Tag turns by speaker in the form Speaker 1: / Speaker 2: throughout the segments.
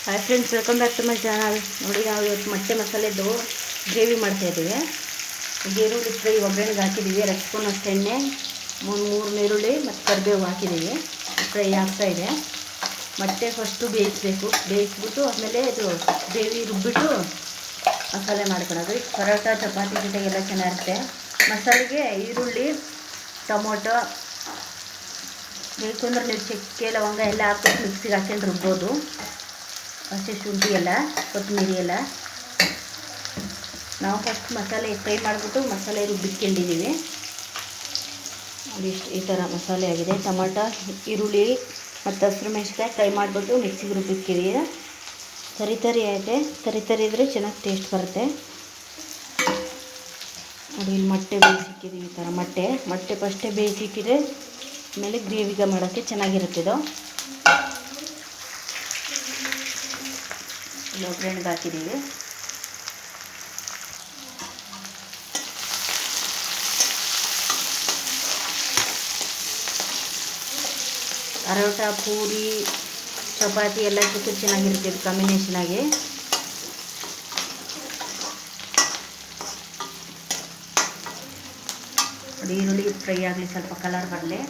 Speaker 1: Hi friends, welcome back to my channel. ನೋಡಿ, ನಾವು ಇವತ್ತು ಮೊಟ್ಟೆ ಮಸಾಲೆದು ಗ್ರೇವಿ ಮಾಡ್ತಾಯಿದ್ದೀವಿ. ಈರುಳ್ಳಿ ಫ್ರೈ ಒಗ್ಗರಣೆಗೆ ಹಾಕಿದ್ದೀವಿ. 2 ಸ್ಪೂನ್ ಅಷ್ಟು ಎಣ್ಣೆ, 3 ಈರುಳ್ಳಿ ಮತ್ತು ಕರಿಬೇವು ಹಾಕಿದ್ದೀವಿ. ಫ್ರೈ ಆಗ್ತಾಯಿದೆ. ಮೊಟ್ಟೆ ಫಸ್ಟು ಬೇಯಿಸ್ಬಿಟ್ಟು ಆಮೇಲೆ ಇದು ಗ್ರೇವಿ ರುಬ್ಬಿಟ್ಟು ಮಸಾಲೆ ಮಾಡ್ಕೊಳ್ಳೋದು. ಪರೋಟ ಚಪಾತಿ ಜೊತೆಗೆಲ್ಲ ಚೆನ್ನಾಗಿರುತ್ತೆ. ಮಸಾಲೆಗೆ ಈರುಳ್ಳಿ, ಟೊಮೊಟೊ ಬೇಕು ಅಂದ್ರೆ ನೀವು ಚಕ್ಕೆ ಲವಂಗ ಎಲ್ಲ ಹಾಕ್ಬಿಟ್ಟು ಮಿಕ್ಸಿಗೆ ಹಾಕ್ಕೊಂಡು ರುಬ್ಬೋದು. ಹಸಿ ಶುಂಠಿ ಎಲ್ಲ, ಕೊತ್ತಂಬರಿ ಎಲ್ಲ. ನಾವು ಫಸ್ಟ್ ಮಸಾಲೆ ಫ್ರೈ ಮಾಡಿಬಿಟ್ಟು ಮಸಾಲೆ ರುಬ್ಬಿಟ್ಕೊಂಡಿದ್ದೀವಿ. ಅದಿಷ್ಟು ಈ ಥರ ಮಸಾಲೆ ಆಗಿದೆ. ಟೊಮೊಟೊ, ಈರುಳ್ಳಿ ಮತ್ತು ಹಸಿರು ಮೆಣಸಿನ್ಕಾಯಿ ಫ್ರೈ ಮಾಡಿಬಿಟ್ಟು ಮಿಕ್ಸಿಗೆ ರುಬ್ಬಿಟ್ಟಿದ್ದೀವಿ. ತರಿ ಐತೆ. ತರಿ ಇದ್ದರೆ ಚೆನ್ನಾಗಿ ಟೇಸ್ಟ್ ಬರುತ್ತೆ. ನೋಡಿ, ಇಲ್ಲಿ ಮೊಟ್ಟೆ ಬೇಯಿಸಿಕ್ಕಿದ್ದೀವಿ. ಈ ಥರ ಮೊಟ್ಟೆ ಫಸ್ಟೇ ಬೇಯಿಸಿಕ್ಕಿದ್ರೆ ಆಮೇಲೆ ಗ್ರೇವಿಗೆ ಮಾಡೋಕ್ಕೆ ಚೆನ್ನಾಗಿರುತ್ತೆ. ಇದು ಒಗ್ಗರಣೆಗೆ ಹಾಕಿದ್ದೀವಿ. ಪರೋಟ, ಪೂರಿ, ಚಪಾತಿ ಎಲ್ಲ ಜೊತೆ ಚೆನ್ನಾಗಿರುತ್ತೆ ಇದು ಕಾಂಬಿನೇಷನಾಗಿ. ನೋಡಿ, ಈರುಳ್ಳಿ ಫ್ರೈ ಆಗಲಿ, ಸ್ವಲ್ಪ ಕಲರ್ ಬರಲಿ.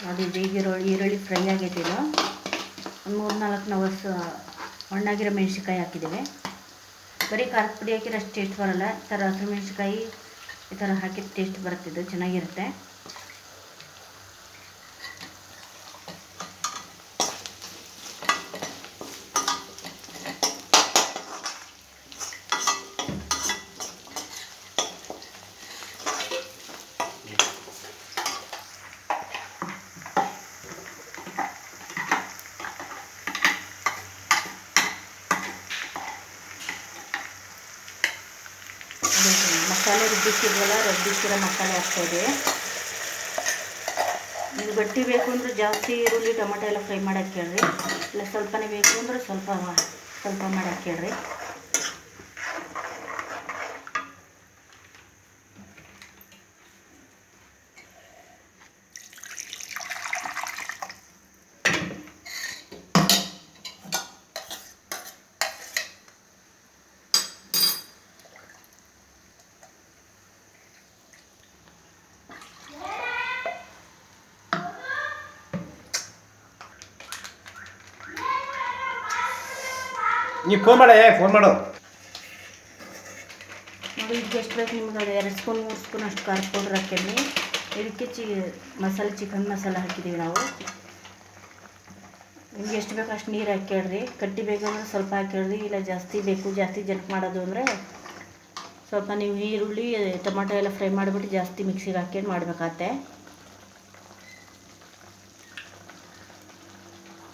Speaker 1: ನೋಡಿ, ಈರುಳ್ಳಿ ಫ್ರೈ ಆಗೈತೆ. ಇದು ಒಂದು 3-4 ಒಣಗಿರೋ ಮೆಣಸಿನ್ಕಾಯಿ ಹಾಕಿದ್ದೀವಿ. ಬರೀ ಖಾರದ ಪುಡಿ ಹಾಕಿದ್ರೆ ಅಷ್ಟು ಟೇಸ್ಟ್ ಬರೋಲ್ಲ. ಈ ಥರ ಹಸಿರು ಮೆಣಸಿನ್ಕಾಯಿ ಈ ಥರ ಹಾಕಿದ ಟೇಸ್ಟ್ ಬರುತ್ತಿದ್ದು ಚೆನ್ನಾಗಿರುತ್ತೆ. ಮಸಾಲೆ ರುಬ್ಬಿಸಿರೋ ಮಸಾಲೆ ಹಾಕ್ತಾಯಿದೆ. ನೀವು ಗಟ್ಟಿ ಬೇಕು ಅಂದರೆ ಜಾಸ್ತಿ ಈರುಳ್ಳಿ ಟೊಮೆಟೊ ಎಲ್ಲ ಫ್ರೈ ಮಾಡೋಕ್ಕೆ ಕೇಳ್ರಿ. ಇಲ್ಲ ಸ್ವಲ್ಪನೇ ಬೇಕು ಅಂದರೆ ಸ್ವಲ್ಪ ಮಾಡೋಕ್ಕೆ ಕೇಳ್ರಿ.
Speaker 2: ನೀವು ಫೋನ್ ಮಾಡು
Speaker 1: ನೋಡಿ, ಇದಕ್ಕೆ ಎಷ್ಟು ಬೇಕು ನಿಮ್ಗೆ ಅದು 2 ಸ್ಪೂನ್ 3 ಸ್ಪೂನ್ ಅಷ್ಟು ಖಾರ ಪೌಡ್ರ್ ಹಾಕ್ತೀನಿ. ಇದಕ್ಕೆ ಚಿಕನ್ ಮಸಾಲೆ ಹಾಕಿದ್ದೀವಿ ನಾವು. ನಿಮ್ಗೆ ಎಷ್ಟು ಬೇಕು ಅಷ್ಟು ನೀರು ಹಾಕ್ಯಾಡ್ರಿ. ಕಟ್ಟಿ ಬೇಕಂದ್ರೆ ಸ್ವಲ್ಪ ಹಾಕ್ಯಾಡ್ರಿ. ಇಲ್ಲ ಜಾಸ್ತಿ ಜನಕ್ಕೆ ಮಾಡೋದು ಅಂದರೆ ಸ್ವಲ್ಪ ನೀವು ಈರುಳ್ಳಿ ಟೊಮೆಟೊ ಎಲ್ಲ ಫ್ರೈ ಮಾಡಿಬಿಟ್ಟು ಜಾಸ್ತಿ ಮಿಕ್ಸಿಗೆ ಹಾಕ್ಕೊಂಡು ಮಾಡಬೇಕಾಗತ್ತೆ.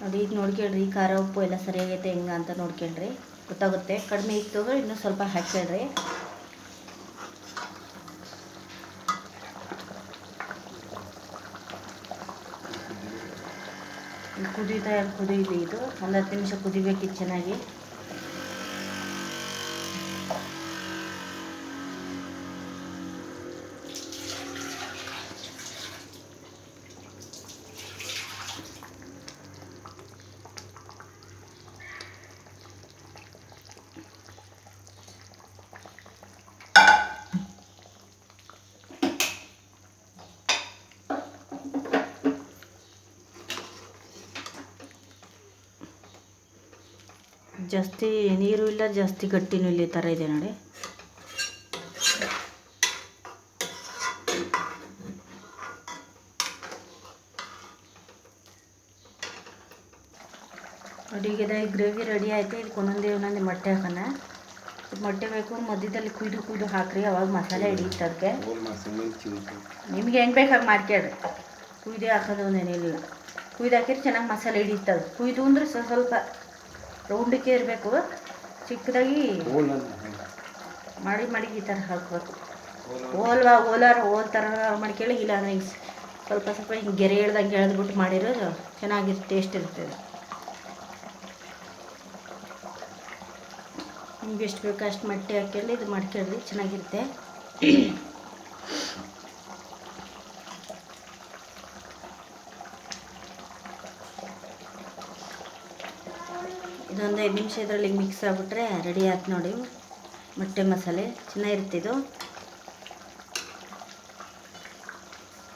Speaker 1: ನೋಡಿ, ಈಗ ನೋಡ್ಕೊಳ್ರಿ, ಖಾರ ಉಪ್ಪು ಎಲ್ಲ ಸರಿಯಾಗೈತೆ ಹೆಂಗೆ ಅಂತ ನೋಡ್ಕೊಳ್ರಿ, ಗೊತ್ತಾಗುತ್ತೆ. ಕಡಿಮೆ ಇತ್ತು ಅಂದರೆ ಇನ್ನೂ ಸ್ವಲ್ಪ ಹಾಕ್ಕೊಳ್ರಿ. ಕುದೀಲಿ. ಇದು ಒಂದು 10 ನಿಮಿಷ ಕುದಿಬೇಕಿತ್ತು ಚೆನ್ನಾಗಿ. ಜಾಸ್ತಿ ನೀರು ಇಲ್ಲ, ಜಾಸ್ತಿ ಗಟ್ಟಿನೂ ಇಲ್ಲ, ಈ ಥರ ಇದೆ ನೋಡಿ. ಅಡಿಗೆದ ಗ್ರೇವಿ ರೆಡಿ ಆಯಿತು. ಇದಕ್ಕೆ ಒಂದೊಂದೇ ಮೊಟ್ಟೆ ಹಾಕೋಣ. ಮೊಟ್ಟೆ ಬೇಕು ಮಧ್ಯದಲ್ಲಿ ಕುಯ್ದು ಹಾಕ್ರಿ, ಅವಾಗ ಮಸಾಲೆ ಹಿಡಿಯುತ್ತೆ. ಅದಕ್ಕೆ ನಿಮ್ಗೆ ಹೆಂಗೆ ಬೇಕಾಗಿ ಮಾಡ್ಕೊಳ್ರಿ. ಕುಯ್ದು ಹಾಕೋದು ಒಂದೇನಿಲ್ಲ. ಕುಯ್ದು ಹಾಕಿದ್ರೆ ಚೆನ್ನಾಗಿ ಮಸಾಲೆ ಹಿಡಿಯುತ್ತದೆ. ಕುಯ್ದು ಅಂದರೆ ಸ್ವಲ್ಪ ರೌಂಡಕ್ಕೆ ಇರಬೇಕು. ಚಿಕ್ಕದಾಗಿ ಮಾಡಿ ಈ ಥರ ಹಾಕ್ಬೇಕು. ಓಲ್ ಥರ ಮಾಡ್ಕೊಳ್ಳಿ. ಇಲ್ಲ ಅಂದರೆ ಸ್ವಲ್ಪ ಹಿಂಗೆ ಗೆರೆ ಎಳ್ದಂಗೆ ಎಳೆದ್ಬಿಟ್ಟು ಮಾಡಿರೋದು ಚೆನ್ನಾಗಿರುತ್ತೆ, ಟೇಸ್ಟ್ ಇರ್ತದೆ. ನಿಮ್ಗೆ ಎಷ್ಟು ಬೇಕೋ ಅಷ್ಟು ಮೊಟ್ಟೆ ಹಾಕ್ಕೊಂಡು ಇದು ಮಾಡ್ಕೊಳ್ಳಿ, ಚೆನ್ನಾಗಿರುತ್ತೆ. ಇದೊಂದು 5 ನಿಮಿಷ ಇದರಲ್ಲಿ ಮಿಕ್ಸ್ ಆಗಿಬಿಟ್ರೆ ರೆಡಿ ಆಯ್ತು ನೋಡಿ ಮೊಟ್ಟೆ ಮಸಾಲೆ. ಚೆನ್ನಾಗಿರುತ್ತೆ ಇದು.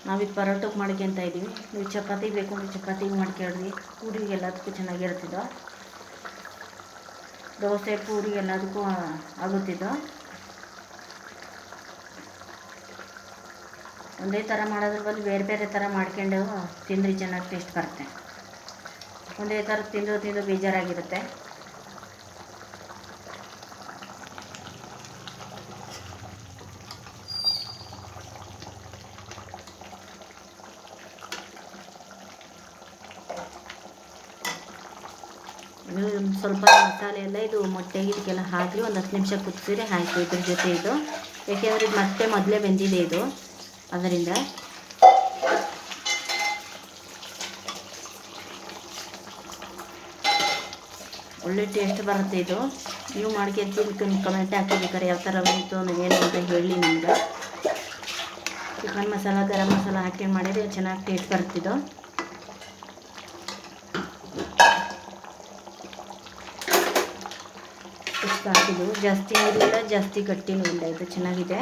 Speaker 1: ನಾವೀಗ ಪರೋಟಕ್ಕೆ ಮಾಡ್ಕೊತ ಇದ್ದೀವಿ. ನೀವು ಚಪಾತಿ ಬೇಕು ಅಂದರೆ ಚಪಾತಿಗೆ ಮಾಡ್ಕೊಳ್ರಿ, ಪೂರಿಗೆ ಎಲ್ಲದಕ್ಕೂ ಚೆನ್ನಾಗಿರ್ತಿದ್ದೋ. ದೋಸೆ ಪೂರಿ ಎಲ್ಲದಕ್ಕೂ ಆಗುತ್ತಿದ್ದೋ. ಒಂದೇ ಥರ ಮಾಡೋದ್ರ ಬದಲು ಬೇರೆ ಬೇರೆ ಥರ ಮಾಡ್ಕೊಂಡು ತಿಂದರೆ ಚೆನ್ನಾಗಿ ಟೇಸ್ಟ್ ಬರುತ್ತೆ. ಒಂದೇ ಥರ ತಿಂದು ಬೇಜಾರಾಗಿರುತ್ತೆ. ಸ್ವಲ್ಪ ಮಸಾಲೆ ಎಲ್ಲ ಇದು ಮೊಟ್ಟೆಗೆ ಇದಕ್ಕೆಲ್ಲ ಹಾಕಿ ಒಂದು 10 ನಿಮಿಷ ಕುದಿಸಿದ್ರೆ ಆಯಿತು ಇದ್ರ ಜೊತೆ ಇದು. ಏಕೆಂದರೆ ಇದು ಮತ್ತೆ ಮೊದಲೇ ಬೆಂದಿದೆ ಇದು, ಅದರಿಂದ ಒಳ್ಳೆ ಟೇಸ್ಟ್ ಬರುತ್ತೆ ಇದು. ನೀವು ಮಾಡ್ಕೊಂಡು ಕಮೆಂಟ್ ಹಾಕಿಬೇಕಾರೆ ಯಾವ ಥರ ಬಂತು ಏನು ಅಂತ ಹೇಳಿ ನಿಮ್ಗೆ. ಚಿಕನ್ ಮಸಾಲ ಗರಂ ಮಸಾಲ ಹಾಕಿ ಮಾಡಿದರೆ ಚೆನ್ನಾಗಿ ಟೇಸ್ಟ್ ಬರ್ತಿದ್ದು. ಇಷ್ಟು ಹಾಕಿದ್ದು ಜಾಸ್ತಿ ನೀರಿಲ್ಲ, ಜಾಸ್ತಿ ಗಟ್ಟಿನೂ ಇಲ್ಲ, ಇದು ಚೆನ್ನಾಗಿದೆ.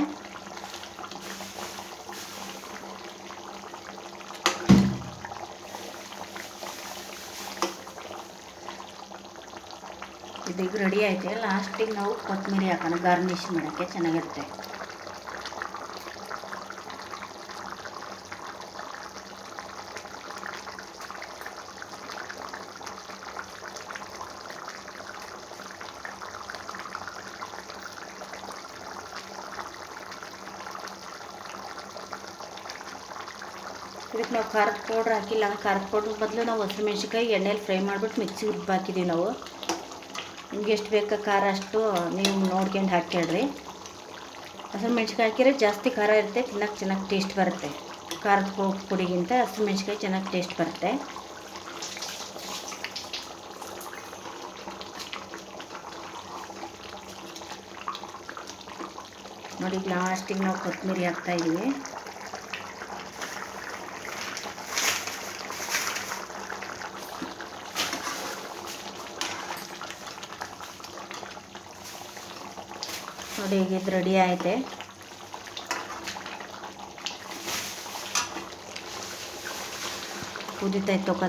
Speaker 1: ಇದೀಗ ರೆಡಿ ಆಯ್ತು. ಲಾಸ್ಟಿಗೆ ನಾವು ಕೊತ್ತಂಬರಿ ಹಾಕೋಣ, ಗಾರ್ನಿಷ್ ಮಾಡೋಕ್ಕೆ ಚೆನ್ನಾಗಿರುತ್ತೆ. ಇದಕ್ಕೆ ನಾವು ಖಾರದ ಪೌಡ್ರ್ ಹಾಕಿಲ್ಲ. ಖಾರದ ಪೌಡ್ರ್ ಬದಲು ನಾವು ಹಸಿಮೆಣ್ಸಿಕಾಯಿ ಎಣ್ಣೆಲಿ ಫ್ರೈ ಮಾಡಿಬಿಟ್ಟು ಮಿಕ್ಸಿ ಹಾಕಿದ್ದೀವಿ ನಾವು. ನಿಮ್ಗೆ ಎಷ್ಟು ಬೇಕಾ ಖಾರ ಅಷ್ಟು ನೀವು ನೋಡ್ಕೊಂಡು ಹಾಕ್ಕೊಳ್ರಿ. ಹಸಿಮೆಣ್ಸಿಕಾಯಿ ಹಾಕಿದ್ರೆ ಜಾಸ್ತಿ ಖಾರ ಇರುತ್ತೆ, ತಿನ್ನೋಕ್ಕೆ ಚೆನ್ನಾಗಿ ಟೇಸ್ಟ್ ಬರುತ್ತೆ. ಖಾರದ ಪುಡಿಗಿಂತ ಹಸಿಮೆಣ್ಸಿಕಾಯಿ ಚೆನ್ನಾಗಿ ಟೇಸ್ಟ್ ಬರುತ್ತೆ. ನೋಡಿ ಲಾಸ್ಟಿಗೆ ನಾವು ಕೊತ್ತಂಬರಿ ಹಾಕ್ತಾಯಿದ್ದೀವಿ. ನೋಡಿ ಈಗ ಇದು ರೆಡಿ ಆಯ್ತೆ. ಕುದೀತೈತೆ ತೊಕ